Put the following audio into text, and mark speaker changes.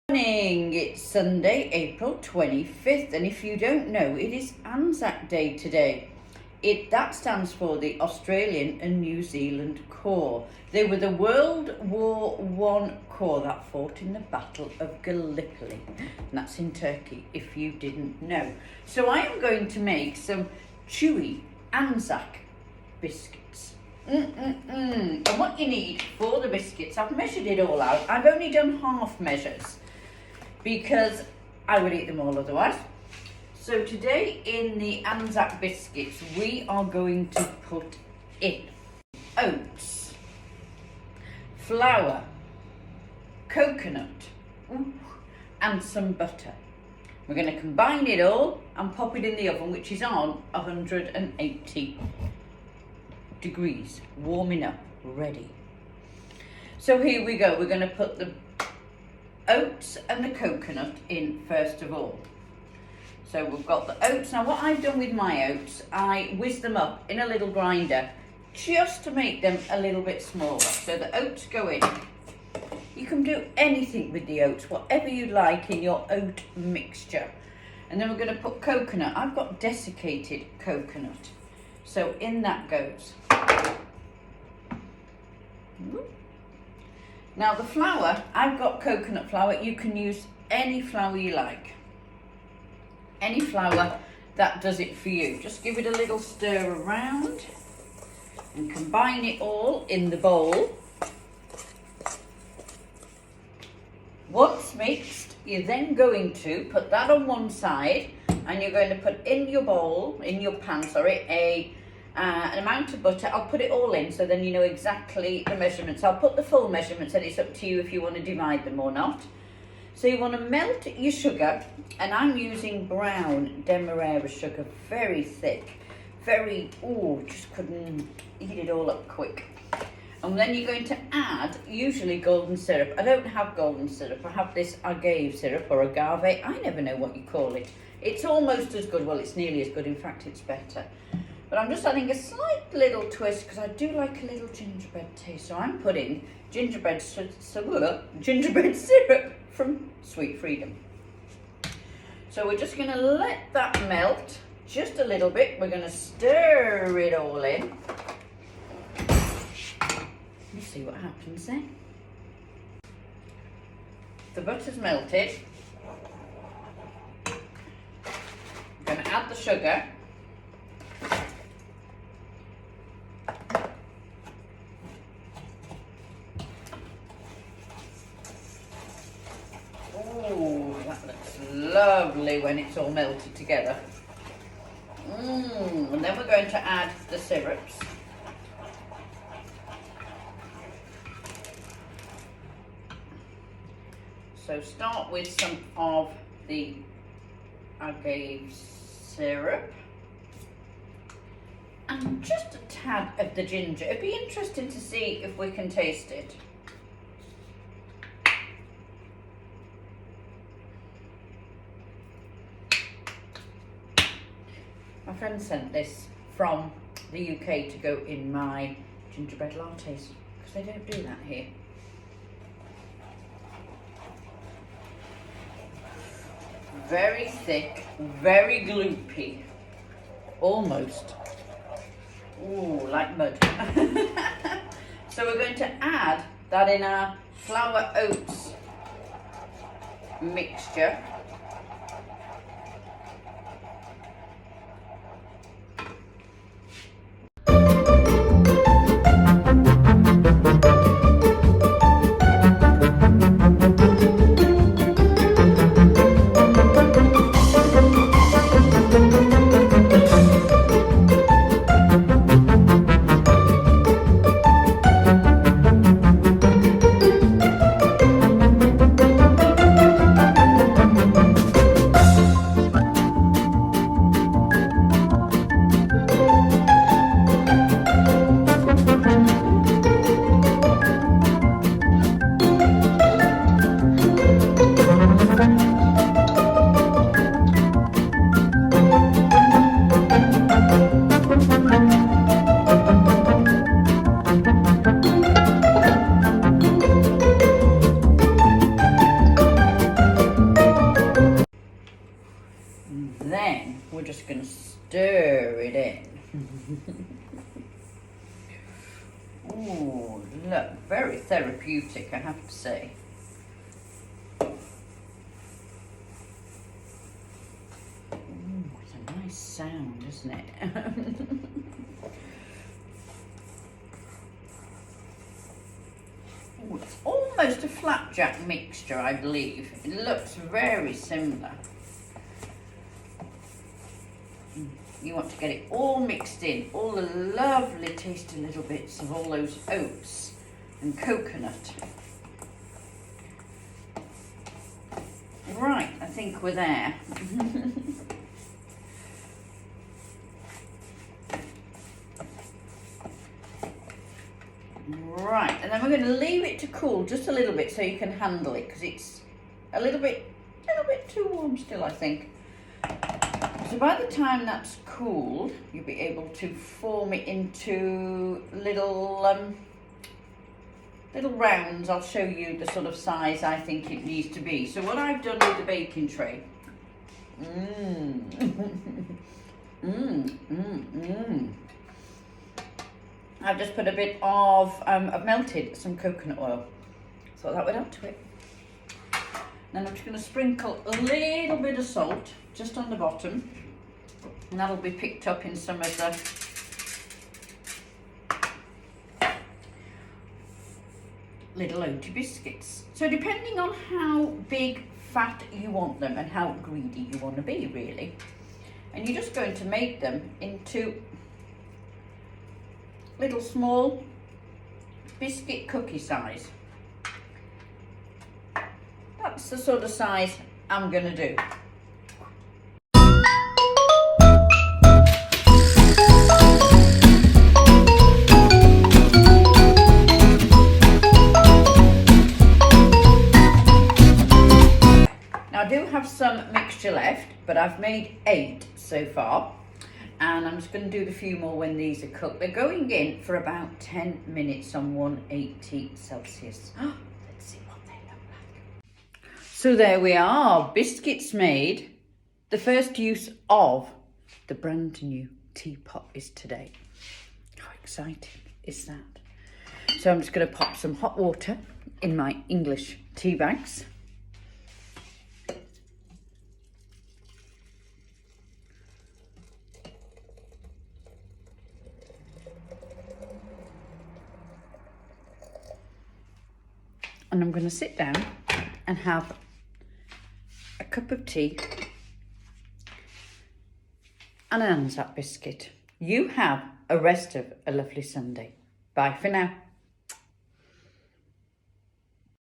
Speaker 1: Morning, it's Sunday, April 25th, and if you don't know, it is Anzac Day today. That stands for the Australian and New Zealand Corps. They were the World War I Corps that fought in the Battle of Gallipoli, and that's in Turkey, if you didn't know. So I am going to make some chewy Anzac biscuits. And what you need for the biscuits, I've measured it all out. I've only done half measures because I would eat them all otherwise. So today in the Anzac biscuits, we are going to put in oats, flour, coconut, and some butter. We're going to combine it all and pop it in the oven, which is on 180 degrees, warming up, ready. So here we go. We're going to put the oats and the coconut in first of all. So we've got the oats. Now what I've done with my oats, I whiz them up in a little grinder just to make them a little bit smaller. So the oats go in. You can do anything with the oats, whatever you like in your oat mixture. And then we're going to put coconut. I've got desiccated coconut. So in that goes. Now the flour, I've got coconut flour. You can use any flour you like. Any flour that does it for you. Just give it a little stir around and combine it all in the bowl. Once mixed, you're then going to put that on one side, and you're going to put in your bowl, in your pan, an amount of butter. I'll put it all in so then you know exactly the measurements. I'll put the full measurements and it's up to you if you want to divide them or not. So you want to melt your sugar, and I'm using brown demerara sugar, very thick, just couldn't eat it all up quick. And then you're going to add usually golden syrup. I don't have golden syrup, I have this agave syrup or agave. I never know what you call it. It's almost as good, well it's nearly as good, in fact it's better. But I'm just adding a slight little twist because I do like a little gingerbread taste. So I'm putting gingerbread syrup from Sweet Freedom. So we're just going to let that melt just a little bit. We're going to stir it all in. Let's see what happens then. The butter's melted. I'm going to add the sugar. Oh, that looks lovely when it's all melted together. And then we're going to add the syrups. So start with some of the agave syrup and just a tad of the ginger. It'd be interesting to see if we can taste it. My friend sent this from the UK to go in my gingerbread lattes because they don't do that here. Very thick, very gloopy, almost. Ooh, like mud. So we're going to add that in our flour oats mixture. just going to stir it in. Oh, look, very therapeutic, I have to say. It's a nice sound, isn't it? Ooh, it's almost a flapjack mixture, I believe. It looks very similar. You want to get it all mixed in, all the lovely tasty little bits of all those oats and coconut. Right, I think we're there. Right, and then we're going to leave it to cool just a little bit so you can handle it, because it's a little bit too warm still, I think. So by the time that's cooled, you'll be able to form it into little rounds. I'll show you the sort of size I think it needs to be. So what I've done with the baking tray, I've just put a bit of, I've melted some coconut oil. So that went up to it. Then I'm just going to sprinkle a little bit of salt just on the bottom, and that'll be picked up in some of the little oaty biscuits. So depending on how big fat you want them and how greedy you want to be, really, and you're just going to make them into little small biscuit cookie size. That's the sort of size I'm going to do. Now I do have some mixture left, but I've made 8 so far, and I'm just going to do the few more when these are cooked. They're going in for about 10 minutes on 180 Celsius. Let's see what they look like. So there we are, biscuits made. The first use of the brand new teapot is today. How exciting is that? So I'm just going to pop some hot water in my English tea bags. And I'm going to sit down and have a cup of tea and an Anzac biscuit. You have a rest of a lovely Sunday. Bye for now.